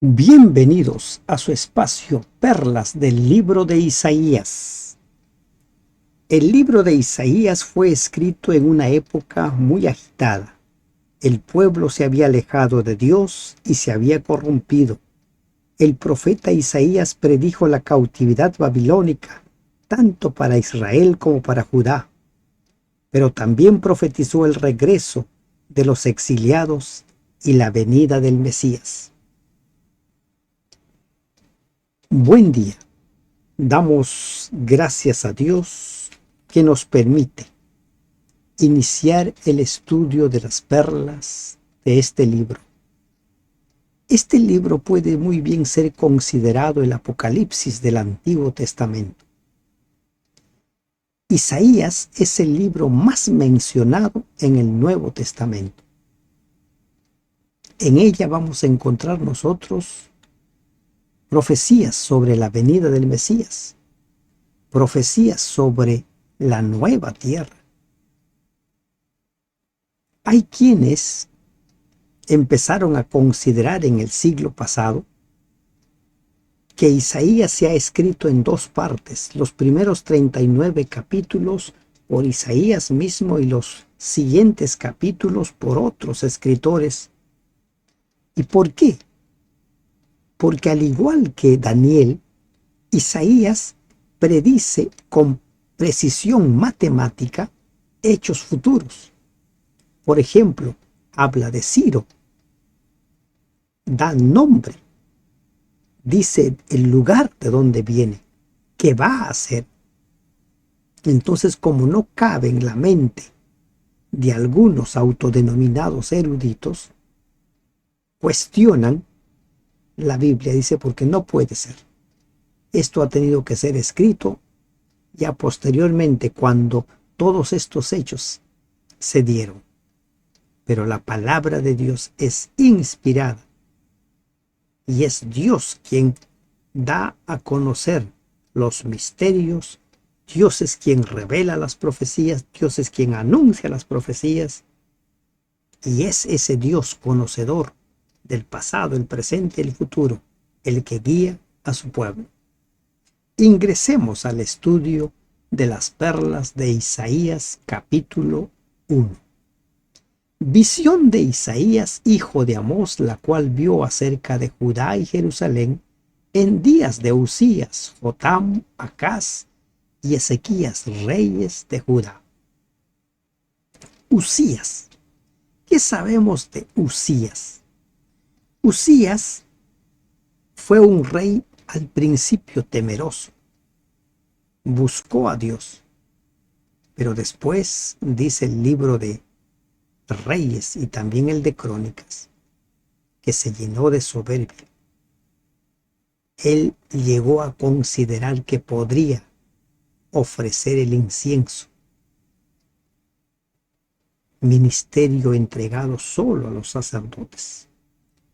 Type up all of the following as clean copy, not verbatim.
Bienvenidos a su espacio Perlas del libro de Isaías. El libro de Isaías fue escrito en una época muy agitada. El pueblo se había alejado de Dios y se había corrompido. El profeta Isaías predijo la cautividad babilónica, tanto para Israel como para Judá, pero también profetizó el regreso de los exiliados y la venida del Mesías. Buen día. Damos gracias a Dios que nos permite iniciar el estudio de las perlas de este libro. Este libro puede muy bien ser considerado el Apocalipsis del Antiguo Testamento. Isaías es el libro más mencionado en el Nuevo Testamento. En ella vamos a encontrar nosotros profecías sobre la venida del Mesías, profecías sobre la nueva tierra. Hay quienes empezaron a considerar en el siglo pasado que Isaías se ha escrito en dos partes, los primeros 39 capítulos por Isaías mismo y los siguientes capítulos por otros escritores. ¿Y por qué? Porque al igual que Daniel, Isaías predice con precisión matemática hechos futuros. Por ejemplo, habla de Ciro, da nombre, dice el lugar de donde viene, qué va a hacer. Entonces, como no cabe en la mente de algunos autodenominados eruditos, cuestionan la Biblia, dice, porque no puede ser. Esto ha tenido que ser escrito ya posteriormente, cuando todos estos hechos se dieron. Pero la palabra de Dios es inspirada y es Dios quien da a conocer los misterios. Dios es quien revela las profecías, Dios es quien anuncia las profecías, y es ese Dios conocedor del pasado, el presente y el futuro, el que guía a su pueblo. Ingresemos al estudio de las perlas de Isaías capítulo 1. Visión de Isaías, hijo de Amós, la cual vio acerca de Judá y Jerusalén en días de Usías, Jotam, Acaz y Ezequías, reyes de Judá. Usías. ¿Qué sabemos de Usías? Usías fue un rey al principio temeroso. Buscó a Dios. Pero después, dice el libro de Reyes y también el de Crónicas, que se llenó de soberbia. Él llegó a considerar que podría ofrecer el incienso, ministerio entregado solo a los sacerdotes,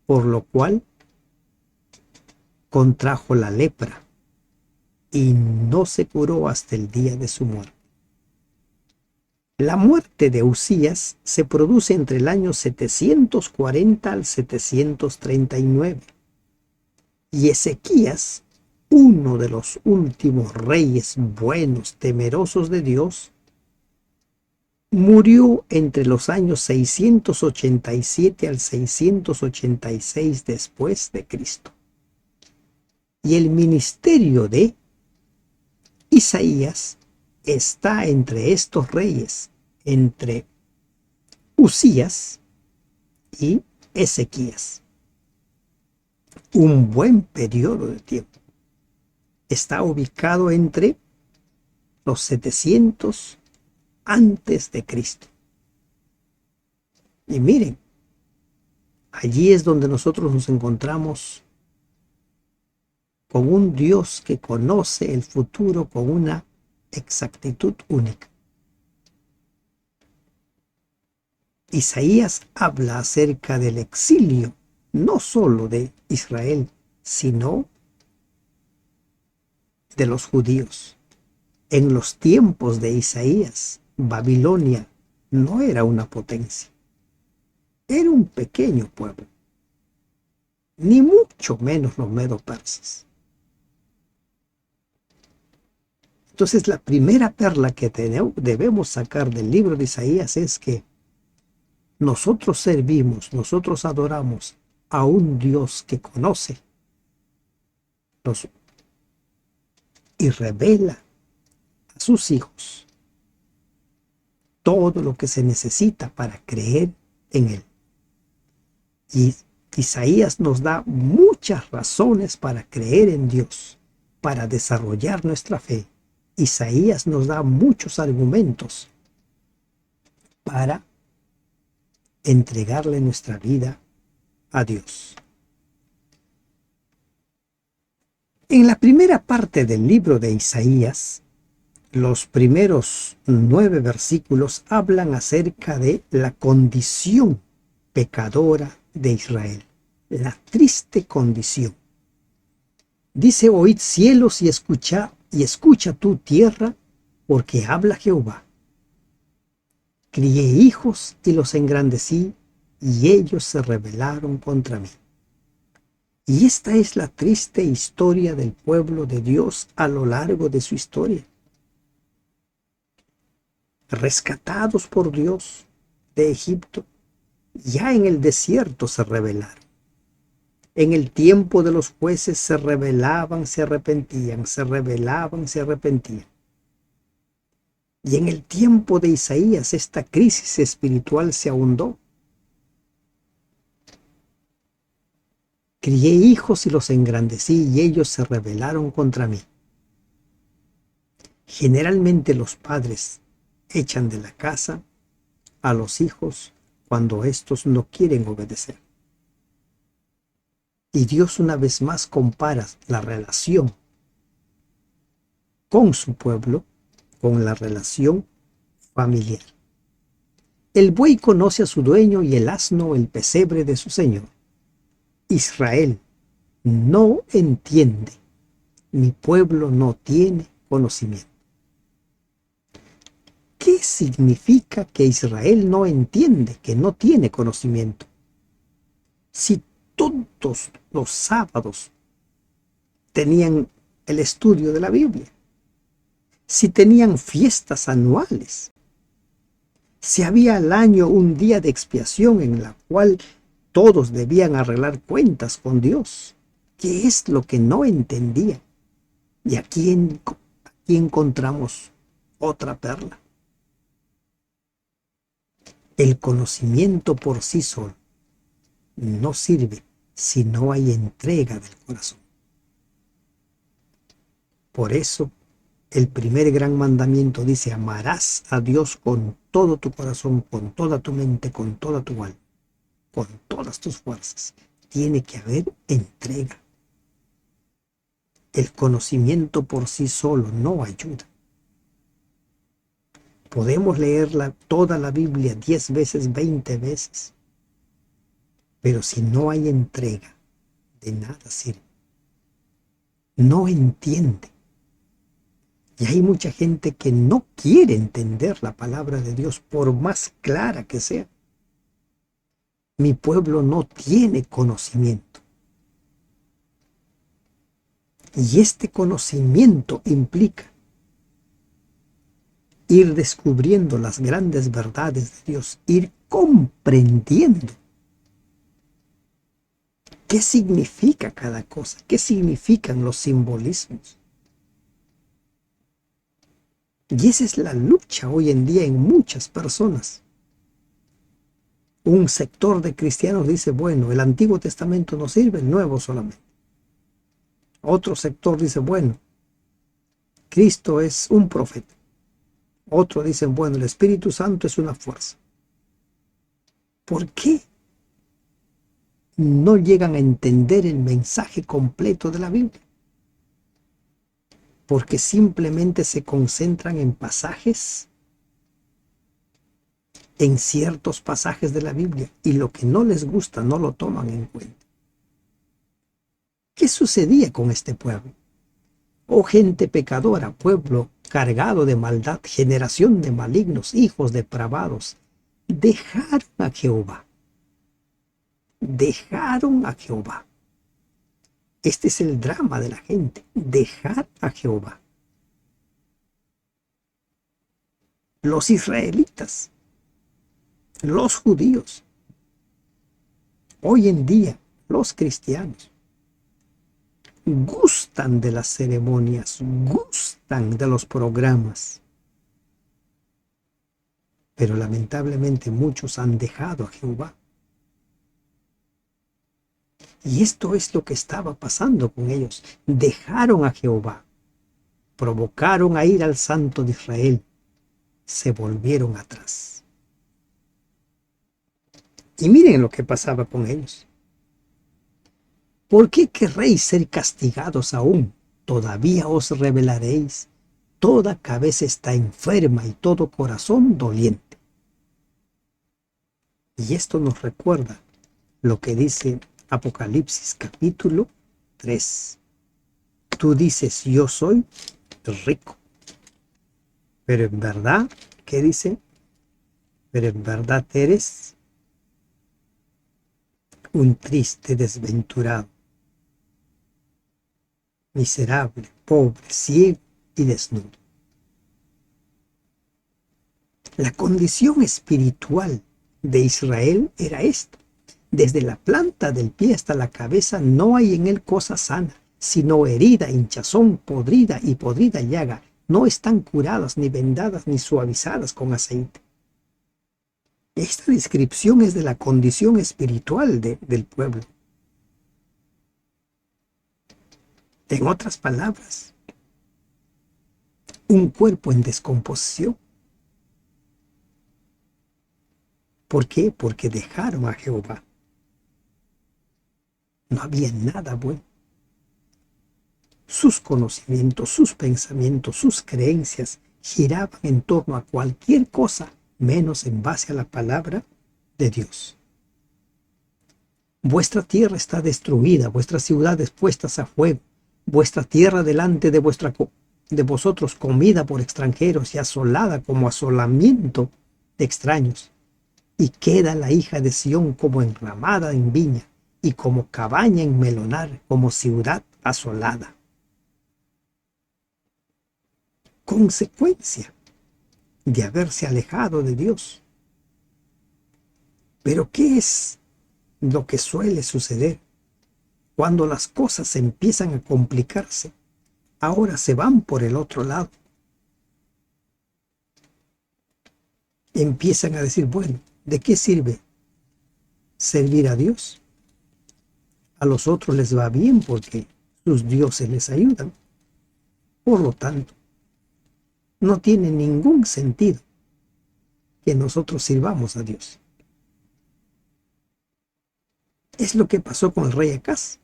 por lo cual contrajo la lepra y no se curó hasta el día de su muerte. La muerte de Usías se produce entre el año 740 al 739. Y Ezequías, uno de los últimos reyes buenos, temerosos de Dios, murió entre los años 687 al 686 después de Cristo. Y el ministerio de Isaías está entre estos reyes, entre Usías y Ezequías. Un buen periodo de tiempo. Está ubicado entre los 700 antes de Cristo. Y miren, allí es donde nosotros nos encontramos con un Dios que conoce el futuro con una exactitud única. Isaías habla acerca del exilio, no solo de Israel, sino de los judíos. En los tiempos de Isaías, Babilonia no era una potencia, era un pequeño pueblo. ni mucho menos los medos persas. Entonces, la primera perla que debemos sacar del libro de Isaías es que nosotros servimos, nosotros adoramos a un Dios que conoce y revela a sus hijos todo lo que se necesita para creer en Él. Y Isaías nos da muchas razones para creer en Dios, para desarrollar nuestra fe. Isaías nos da muchos argumentos para entregarle nuestra vida a Dios. En la primera parte del libro de Isaías, los primeros 9 versículos hablan acerca de la condición pecadora de Israel, la triste condición. Dice: oíd cielos y escucha tu tierra, porque habla Jehová. Crié hijos y los engrandecí, y ellos se rebelaron contra mí. Y esta es la triste historia del pueblo de Dios a lo largo de su historia. Rescatados por Dios de Egipto, ya en el desierto se rebelaron. En el tiempo de los jueces se rebelaban, se arrepentían, se rebelaban, se arrepentían. Y en el tiempo de Isaías esta crisis espiritual se ahondó. Crié hijos y los engrandecí, y ellos se rebelaron contra mí. Generalmente los padres echan de la casa a los hijos cuando estos no quieren obedecer. Y Dios una vez más compara la relación con su pueblo con la relación familiar. El buey conoce a su dueño y el asno el pesebre de su señor. Israel no entiende, mi pueblo no tiene conocimiento. ¿Qué significa que Israel no entiende, que no tiene conocimiento? Si todos los sábados tenían el estudio de la Biblia, si tenían fiestas anuales, si había al año un día de expiación en la cual todos debían arreglar cuentas con Dios, ¿qué es lo que no entendían? Y aquí encontramos otra perla. El conocimiento por sí solo no sirve si no hay entrega del corazón. Por eso, el primer gran mandamiento dice: amarás a Dios con todo tu corazón, con toda tu mente, con toda tu alma, con todas tus fuerzas. Tiene que haber entrega. El conocimiento por sí solo no ayuda. Podemos leer toda la Biblia 10 veces, 20 veces, pero si no hay entrega, de nada sirve. No entiende. Y hay mucha gente que no quiere entender la palabra de Dios, por más clara que sea. Mi pueblo no tiene conocimiento. Y este conocimiento implica ir descubriendo las grandes verdades de Dios, ir comprendiendo qué significa cada cosa, qué significan los simbolismos. Y esa es la lucha hoy en día en muchas personas. Un sector de cristianos dice: bueno, el Antiguo Testamento no sirve, el Nuevo solamente. Otro sector dice: bueno, Cristo es un profeta. Otros dicen: bueno, el Espíritu Santo es una fuerza. ¿Por qué no llegan a entender el mensaje completo de la Biblia? Porque simplemente se concentran en pasajes, en ciertos pasajes de la Biblia, y lo que no les gusta no lo toman en cuenta. ¿Qué sucedía con este pueblo? Oh gente pecadora, pueblo cargado de maldad, generación de malignos, hijos depravados, dejaron a Jehová. Dejaron a Jehová. Este es el drama de la gente, dejar a Jehová. Los israelitas, los judíos, hoy en día los cristianos, gustan de las ceremonias, gustan de los programas, pero lamentablemente muchos han dejado a Jehová. Y esto es lo que estaba pasando con ellos. Dejaron a Jehová, provocaron a ir al Santo de Israel, se volvieron atrás. Y miren lo que pasaba con ellos. ¿Por qué querréis ser castigados aún? Todavía os rebelaréis. Toda cabeza está enferma y todo corazón doliente. Y esto nos recuerda lo que dice Apocalipsis capítulo 3. Tú dices, yo soy rico. Pero en verdad, ¿qué dice? Pero en verdad eres un triste desventurado, miserable, pobre, ciego y desnudo. La condición espiritual de Israel era esta. Desde la planta del pie hasta la cabeza no hay en él cosa sana, sino herida, hinchazón, podrida y podrida llaga. No están curadas, ni vendadas, ni suavizadas con aceite. Esta descripción es de la condición espiritual del pueblo. En otras palabras, un cuerpo en descomposición. ¿Por qué? Porque dejaron a Jehová. No había nada bueno. Sus conocimientos, sus pensamientos, sus creencias giraban en torno a cualquier cosa menos en base a la palabra de Dios. Vuestra tierra está destruida, vuestras ciudades puestas a fuego, vuestra tierra delante de vosotros comida por extranjeros y asolada como asolamiento de extraños. Y queda la hija de Sión como enramada en viña y como cabaña en melonar, como ciudad asolada. Consecuencia de haberse alejado de Dios. Pero ¿qué es lo que suele suceder cuando las cosas empiezan a complicarse? Ahora se van por el otro lado. Empiezan a decir, bueno, ¿de qué sirve servir a Dios? A los otros les va bien porque sus dioses les ayudan. Por lo tanto, no tiene ningún sentido que nosotros sirvamos a Dios. Es lo que pasó con el rey Acaz.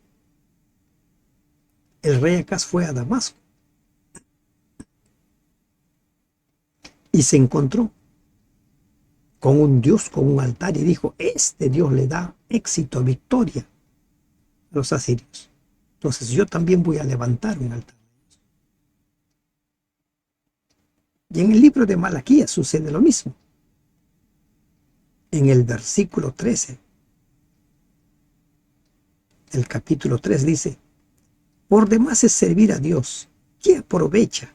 El rey Acaz fue a Damasco y se encontró con un Dios, con un altar, y dijo, este Dios le da éxito, victoria a los asirios. Entonces yo también voy a levantar un altar. Y en el libro de Malaquías sucede lo mismo. En el versículo 13, el capítulo 3 dice, por demás es servir a Dios. ¿Qué aprovecha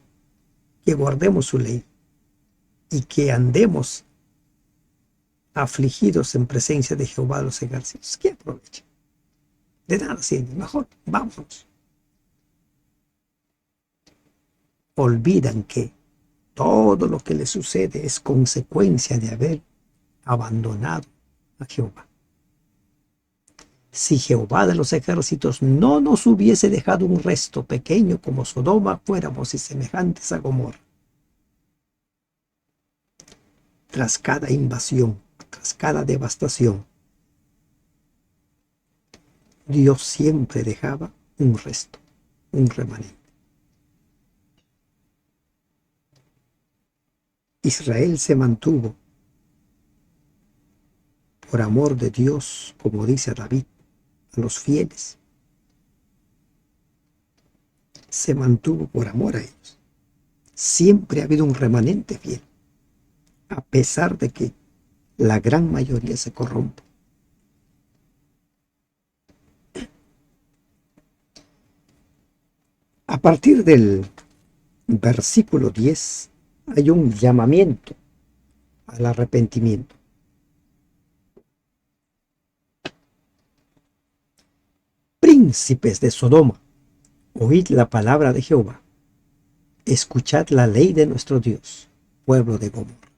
que guardemos su ley y que andemos afligidos en presencia de Jehová de los ejércitos? ¿Qué aprovecha? De nada sirve. Mejor vámonos. Olvidan que todo lo que les sucede es consecuencia de haber abandonado a Jehová. Si Jehová de los ejércitos no nos hubiese dejado un resto pequeño como Sodoma, fuéramos y semejantes a Gomorra. Tras cada invasión, tras cada devastación, Dios siempre dejaba un resto, un remanente. Israel se mantuvo por amor de Dios, como dice David, a los fieles. Se mantuvo por amor a ellos. Siempre ha habido un remanente fiel, a pesar de que la gran mayoría se corrompe. A partir del versículo 10 hay un llamamiento al arrepentimiento. Príncipes de Sodoma, oíd la palabra de Jehová. Escuchad la ley de nuestro Dios, pueblo de Gomorra.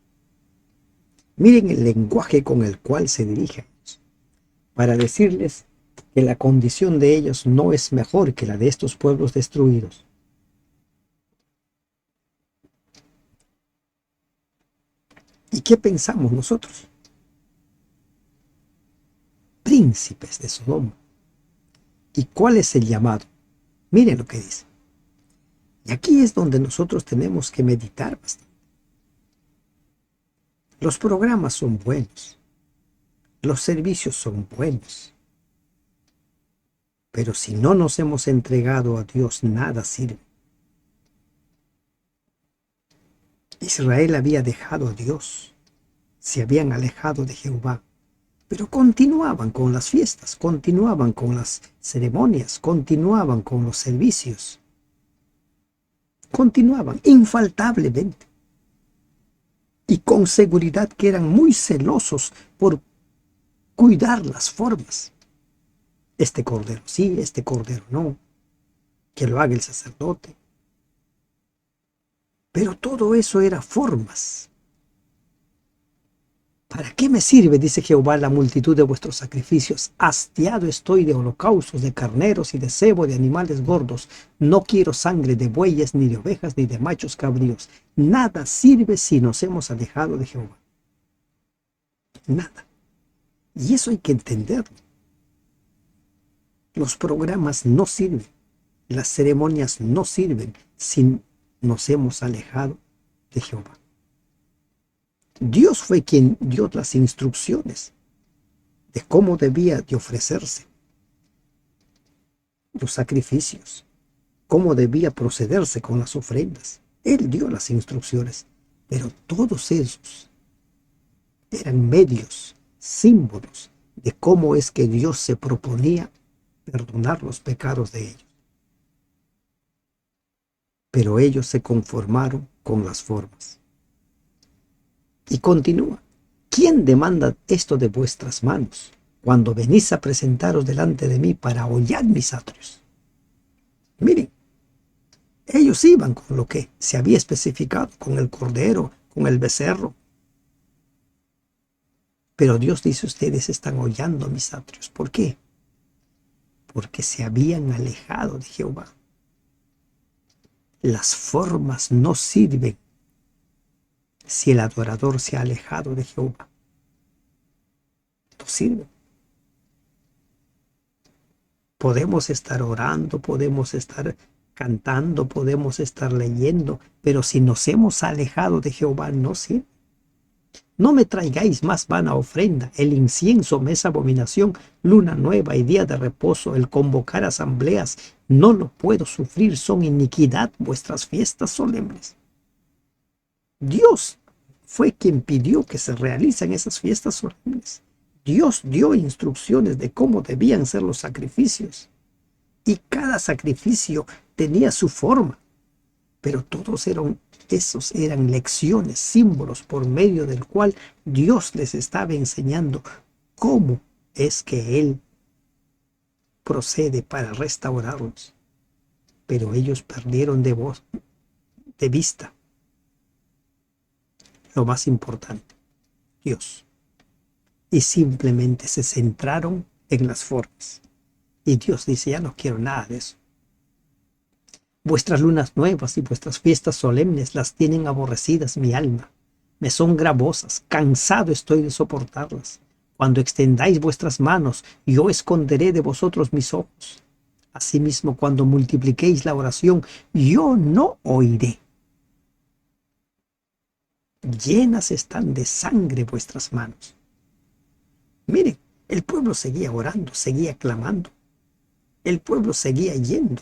Miren el lenguaje con el cual se dirige a ellos, para decirles que la condición de ellos no es mejor que la de estos pueblos destruidos. ¿Y qué pensamos nosotros? Príncipes de Sodoma. ¿Y cuál es el llamado? Miren lo que dice. Y aquí es donde nosotros tenemos que meditar bastante. Los programas son buenos, los servicios son buenos, pero si no nos hemos entregado a Dios, nada sirve. Israel había dejado a Dios, se habían alejado de Jehová, pero continuaban con las fiestas, continuaban con las ceremonias, continuaban con los servicios, continuaban infaltablemente. Y con seguridad que eran muy celosos por cuidar las formas. Este cordero sí, este cordero no, que lo haga el sacerdote. Pero todo eso era formas. ¿Para qué me sirve, dice Jehová, la multitud de vuestros sacrificios? Hastiado estoy de holocaustos, de carneros y de cebo de animales gordos. No quiero sangre de bueyes, ni de ovejas, ni de machos cabríos. Nada sirve si nos hemos alejado de Jehová. Nada. Y eso hay que entenderlo. Los programas no sirven. Las ceremonias no sirven si nos hemos alejado de Jehová. Dios fue quien dio las instrucciones de cómo debía de ofrecerse los sacrificios, cómo debía procederse con las ofrendas. Él dio las instrucciones, pero todos esos eran medios, símbolos de cómo es que Dios se proponía perdonar los pecados de ellos. Pero ellos se conformaron con las formas. Y continúa. ¿Quién demanda esto de vuestras manos cuando venís a presentaros delante de mí para hollar mis atrios? Miren, ellos iban con lo que se había especificado, con el cordero, con el becerro. Pero Dios dice, ustedes están hollando mis atrios. ¿Por qué? Porque se habían alejado de Jehová. Las formas no sirven si el adorador se ha alejado de Jehová. No sirve. Podemos estar orando, podemos estar cantando, podemos estar leyendo, pero si nos hemos alejado de Jehová, no sirve. No me traigáis más vana ofrenda, el incienso me es abominación, luna nueva y día de reposo, el convocar asambleas, no lo puedo sufrir, son iniquidad vuestras fiestas solemnes. Dios fue quien pidió que se realicen esas fiestas solemnes. Dios dio instrucciones de cómo debían ser los sacrificios. Y cada sacrificio tenía su forma. Pero todos eran lecciones, símbolos por medio del cual Dios les estaba enseñando cómo es que Él procede para restaurarlos. Pero ellos perdieron de vista lo más importante, Dios. Y simplemente se centraron en las formas. Y Dios dice, ya no quiero nada de eso. Vuestras lunas nuevas y vuestras fiestas solemnes las tienen aborrecidas mi alma. Me son gravosas, cansado estoy de soportarlas. Cuando extendáis vuestras manos, yo esconderé de vosotros mis ojos. Asimismo, cuando multipliquéis la oración, yo no oiré. Llenas están de sangre vuestras manos. Miren, el pueblo seguía orando, seguía clamando. El pueblo seguía yendo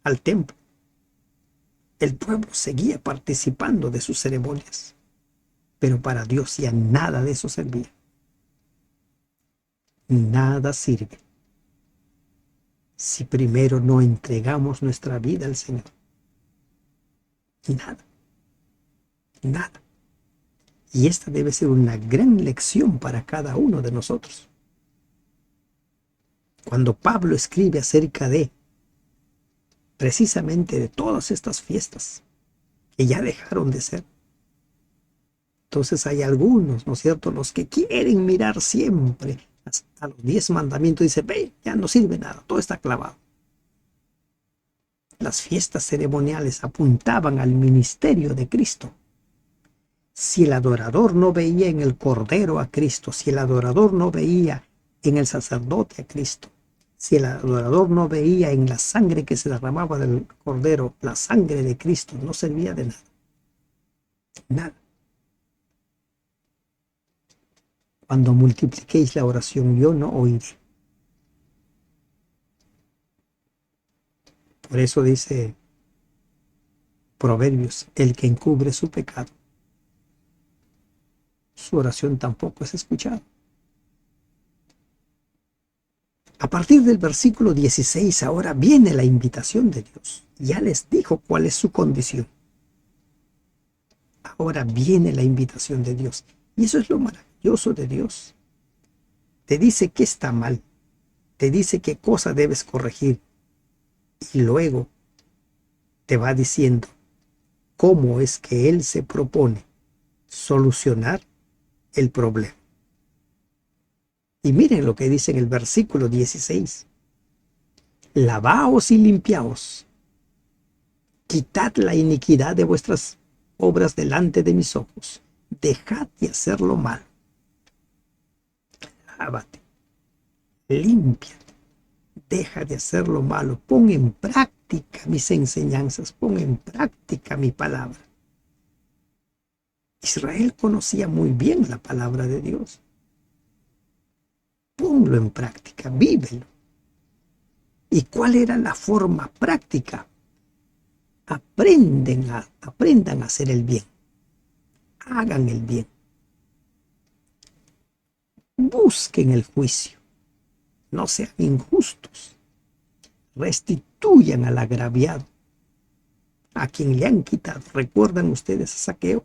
al templo. El pueblo seguía participando de sus ceremonias. Pero para Dios ya nada de eso servía. Nada sirve si primero no entregamos nuestra vida al Señor? Nada, nada. Y esta debe ser una gran lección para cada uno de nosotros. Cuando Pablo escribe acerca de, precisamente de todas estas fiestas que ya dejaron de ser, entonces hay algunos, ¿no es cierto?, los que quieren mirar siempre a los 10 mandamientos y dicen, ve, ya no sirve nada, todo está clavado. Las fiestas ceremoniales apuntaban al ministerio de Cristo. Si el adorador no veía en el Cordero a Cristo, si el adorador no veía en el sacerdote a Cristo, si el adorador no veía en la sangre que se derramaba del Cordero, la sangre de Cristo, no servía de nada. Nada. Cuando multipliquéis la oración, yo no oiré. Por eso dice Proverbios, el que encubre su pecado, su oración tampoco es escuchada. A partir del versículo 16 ahora viene la invitación de Dios. Ya les dijo cuál es su condición. Ahora viene la invitación de Dios. Y eso es lo maravilloso de Dios. Te dice qué está mal. Te dice qué cosa debes corregir. Y luego te va diciendo cómo es que Él se propone solucionar el problema. Y miren lo que dice en el versículo 16. Lavaos y limpiaos. Quitad la iniquidad de vuestras obras delante de mis ojos. Dejad de hacer lo malo. Lávate. Límpiate. Deja de hacer lo malo. Pon en práctica mis enseñanzas. Pon en práctica mi palabra. Israel conocía muy bien la palabra de Dios. Ponlo en práctica, vívelo. ¿Y cuál era la forma práctica? Aprendan a hacer el bien. Hagan el bien. Busquen el juicio. No sean injustos. Restituyan al agraviado, a quien le han quitado. ¿Recuerdan ustedes a Zaqueo?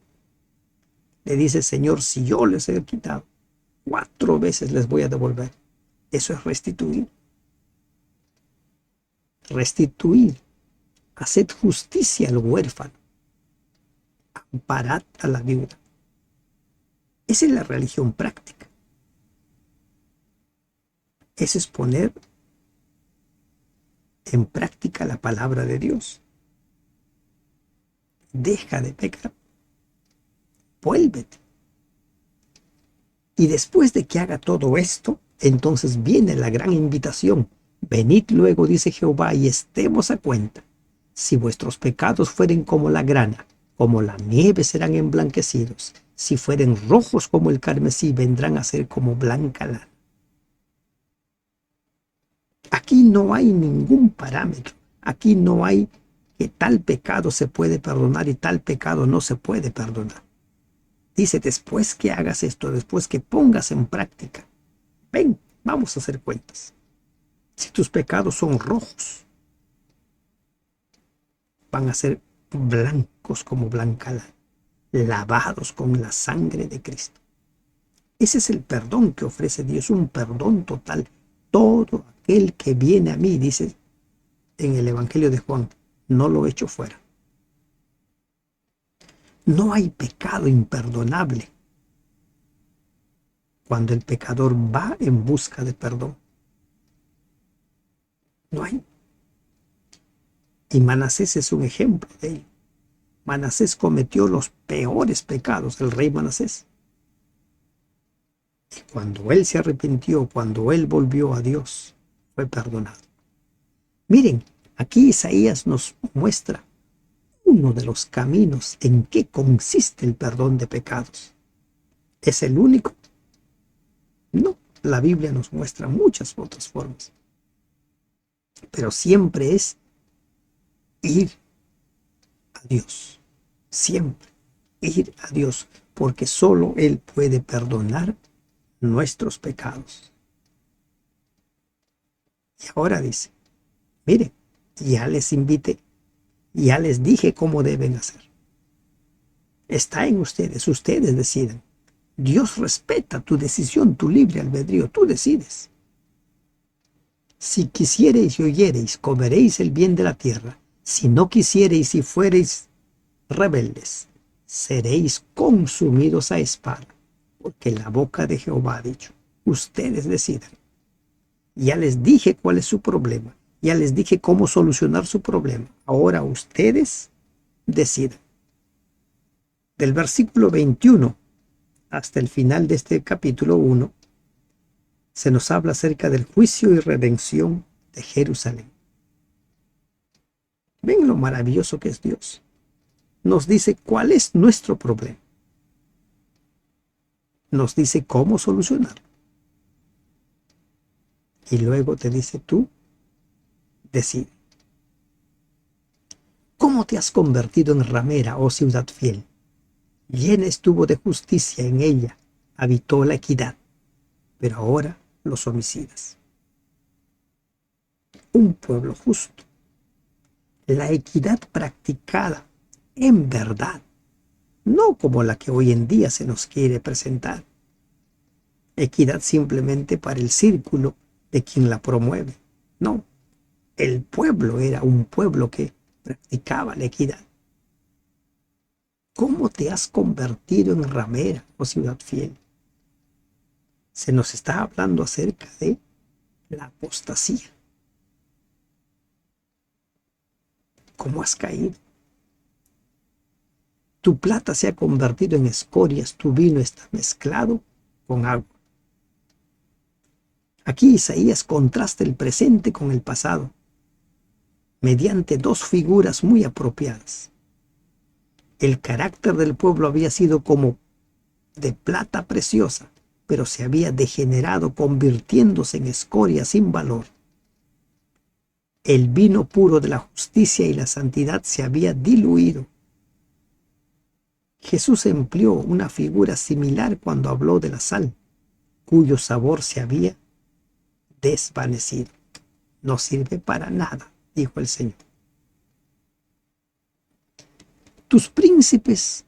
Le dice, Señor, si yo les he quitado, 4 veces les voy a devolver. Eso es restituir. Restituir. Haced justicia al huérfano. Amparad a la viuda. Esa es la religión práctica. Ese es poner en práctica la palabra de Dios. Deja de pecar. Vuélvete. Y después de que haga todo esto, entonces viene la gran invitación. Venid luego, dice Jehová, y estemos a cuenta. Si vuestros pecados fueren como la grana, como la nieve serán emblanquecidos. Si fueren rojos como el carmesí, vendrán a ser como blanca lana. Aquí no hay ningún parámetro. Aquí no hay que tal pecado se puede perdonar y tal pecado no se puede perdonar. Dice, después que hagas esto, después que pongas en práctica, ven, vamos a hacer cuentas. Si tus pecados son rojos, van a ser blancos como blanca lana, lavados con la sangre de Cristo. Ese es el perdón que ofrece Dios, un perdón total. Todo aquel que viene a mí, dice en el Evangelio de Juan, no lo echo fuera. No hay pecado imperdonable cuando el pecador va en busca de perdón. No hay. Y Manasés es un ejemplo de ello. Manasés cometió los peores pecados, el rey Manasés. Y cuando él se arrepintió, cuando él volvió a Dios, fue perdonado. Miren, aquí Isaías nos muestra uno de los caminos en que consiste el perdón de pecados. ¿Es el único? No, la Biblia nos muestra muchas otras formas. Pero siempre es ir a Dios. Siempre ir a Dios, porque solo Él puede perdonar nuestros pecados. Y ahora dice, Miren, ya les invité, ya les dije cómo deben hacer. Está en ustedes, ustedes deciden. Dios respeta tu decisión, tu libre albedrío, tú decides. Si quisiereis y oyereis, comeréis el bien de la tierra. Si no quisiereis y fuereis rebeldes, seréis consumidos a espada, porque la boca de Jehová ha dicho. Ustedes decidan. Ya les dije cuál es su problema. Ya les dije cómo solucionar su problema. Ahora ustedes deciden. Del versículo 21 hasta el final de este capítulo 1, se nos habla acerca del juicio y redención de Jerusalén. ¿Ven lo maravilloso que es Dios? Nos dice cuál es nuestro problema. Nos dice cómo solucionarlo. Y luego te dice tú, decide. ¿Cómo te has convertido en ramera, oh ciudad fiel? Llena estuvo de justicia, en ella habitó la equidad, pero ahora los homicidas. Un pueblo justo. La equidad practicada en verdad, no como la que hoy en día se nos quiere presentar. Equidad simplemente para el círculo de quien la promueve. No, el pueblo era un pueblo que practicaba la equidad. ¿Cómo te has convertido en ramera, oh ciudad fiel? Se nos está hablando acerca de la apostasía. ¿Cómo has caído? Tu plata se ha convertido en escorias, tu vino está mezclado con agua. Aquí Isaías contrasta el presente con el pasado, mediante dos figuras muy apropiadas. El carácter del pueblo había sido como de plata preciosa, pero se había degenerado, convirtiéndose en escoria sin valor. El vino puro de la justicia y la santidad se había diluido. Jesús empleó una figura similar cuando habló de la sal, cuyo sabor se había desvanecido. No sirve para nada, dijo el Señor. Tus príncipes,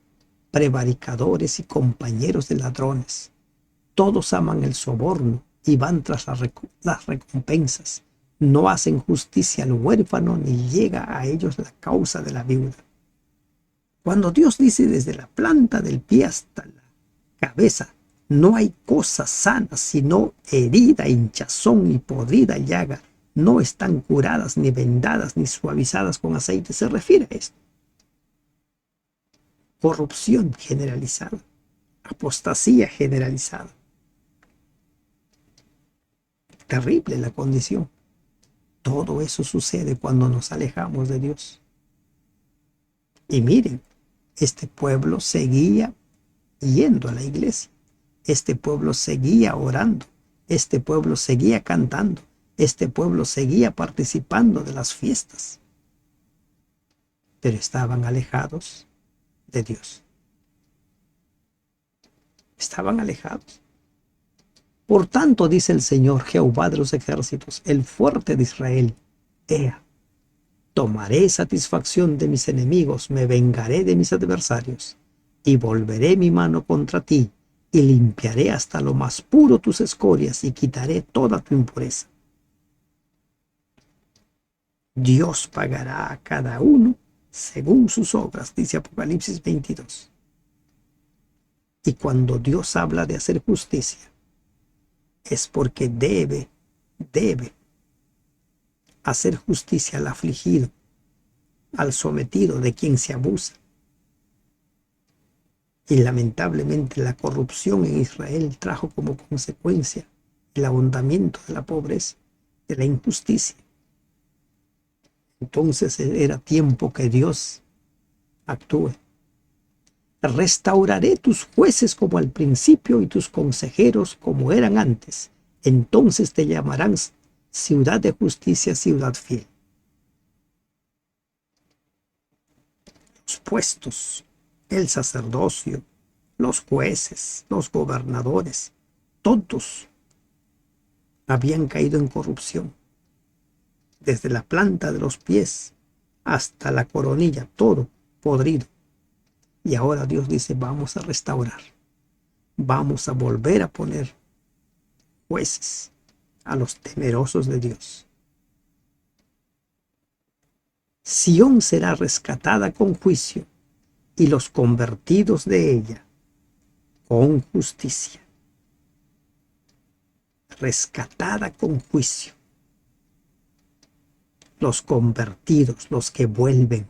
prevaricadores y compañeros de ladrones, todos aman el soborno y van tras las recompensas. No hacen justicia al huérfano ni llega a ellos la causa de la viuda. Cuando Dios dice desde la planta del pie hasta la cabeza, no hay cosa sana sino herida, hinchazón y podrida llaga. No están curadas, ni vendadas, ni suavizadas con aceite. Se refiere a esto. Corrupción generalizada, apostasía generalizada. Terrible la condición. Todo eso sucede cuando nos alejamos de Dios. Y miren, este pueblo seguía yendo a la iglesia. Este pueblo seguía orando. Este pueblo seguía cantando. Este pueblo seguía participando de las fiestas. Pero estaban alejados de Dios. Estaban alejados. Por tanto, dice el Señor Jehová de los ejércitos, el fuerte de Israel: Ea, tomaré satisfacción de mis enemigos, me vengaré de mis adversarios, y volveré mi mano contra ti, y limpiaré hasta lo más puro tus escorias, y quitaré toda tu impureza. Dios pagará a cada uno según sus obras, dice Apocalipsis 22. Y cuando Dios habla de hacer justicia, es porque debe hacer justicia al afligido, al sometido, de quien se abusa. Y lamentablemente la corrupción en Israel trajo como consecuencia el ahondamiento de la pobreza, de la injusticia. Entonces era tiempo que Dios actúe. Restauraré tus jueces como al principio y tus consejeros como eran antes. Entonces te llamarán ciudad de justicia, ciudad fiel. Los puestos, el sacerdocio, los jueces, los gobernadores, todos habían caído en corrupción. desde la planta de los pies hasta la coronilla, todo podrido. Y ahora Dios dice, vamos a restaurar, vamos a volver a poner jueces a los temerosos de Dios. Sión será rescatada con juicio y los convertidos de ella con justicia. Rescatada con juicio. Los convertidos, los que vuelven,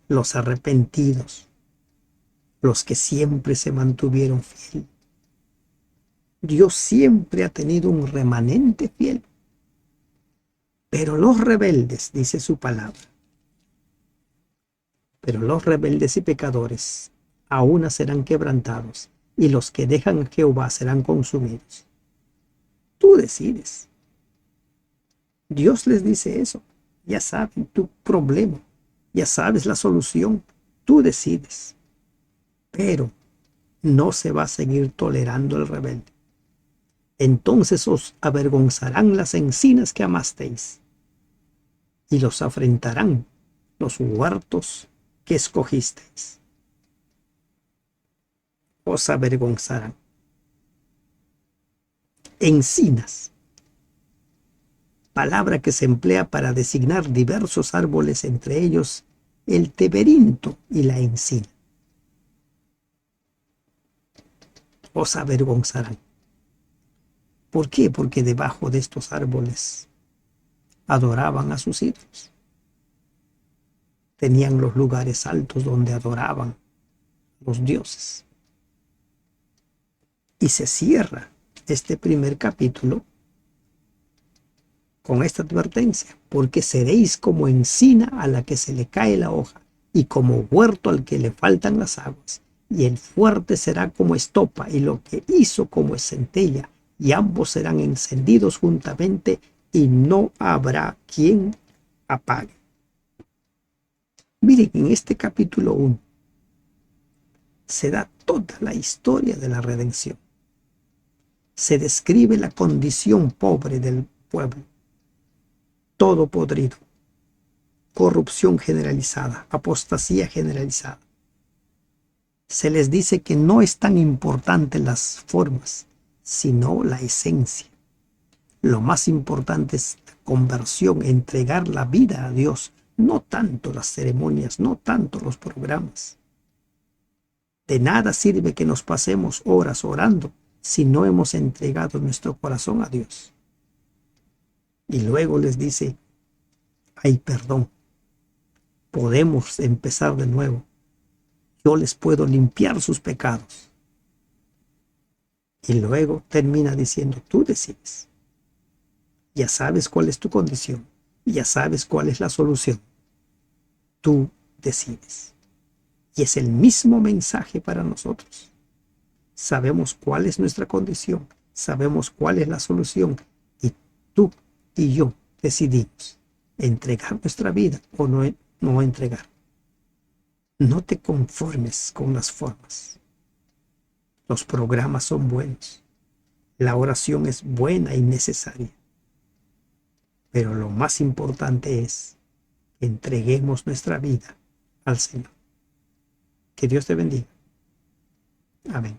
los arrepentidos, los que siempre se mantuvieron fieles. Dios siempre ha tenido un remanente fiel. Pero los rebeldes, dice su palabra, pero los rebeldes y pecadores aún serán quebrantados, y los que dejan a Jehová serán consumidos. Tú decides. Dios les dice eso. Ya saben tu problema, ya sabes la solución. Tú decides. Pero no se va a seguir tolerando el rebelde. Entonces os avergonzarán las encinas que amasteis, y los afrentarán los huertos que escogisteis. Os avergonzarán. Encinas, palabra que se emplea para designar diversos árboles, entre ellos el terebinto y la encina. Os avergonzarán. ¿Por qué? Porque debajo de estos árboles adoraban a sus ídolos. Tenían los lugares altos donde adoraban a los dioses. Y se cierra este primer capítulo con esta advertencia: porque seréis como encina a la que se le cae la hoja, y como huerto al que le faltan las aguas, y el fuerte será como estopa, y lo que hizo como centella, y ambos serán encendidos juntamente, y no habrá quien apague. Miren, en este capítulo 1 se da toda la historia de la redención. Se describe la condición pobre del pueblo, todo podrido, corrupción generalizada, apostasía generalizada. Se les dice que no es tan importante las formas, sino la esencia. Lo más importante es la conversión, entregar la vida a Dios, no tanto las ceremonias, no tanto los programas. De nada sirve que nos pasemos horas orando si no hemos entregado nuestro corazón a Dios. Y luego les dice, hay perdón, podemos empezar de nuevo, yo les puedo limpiar sus pecados. Y luego termina diciendo, tú decides. Ya sabes cuál es tu condición, ya sabes cuál es la solución. Tú decides. Y es el mismo mensaje para nosotros. Sabemos cuál es nuestra condición, sabemos cuál es la solución, y tú y yo decidimos entregar nuestra vida o no entregar. No te conformes con las formas. Los programas son buenos, la oración es buena y necesaria, pero lo más importante es que entreguemos nuestra vida al Señor. Que Dios te bendiga. Amén.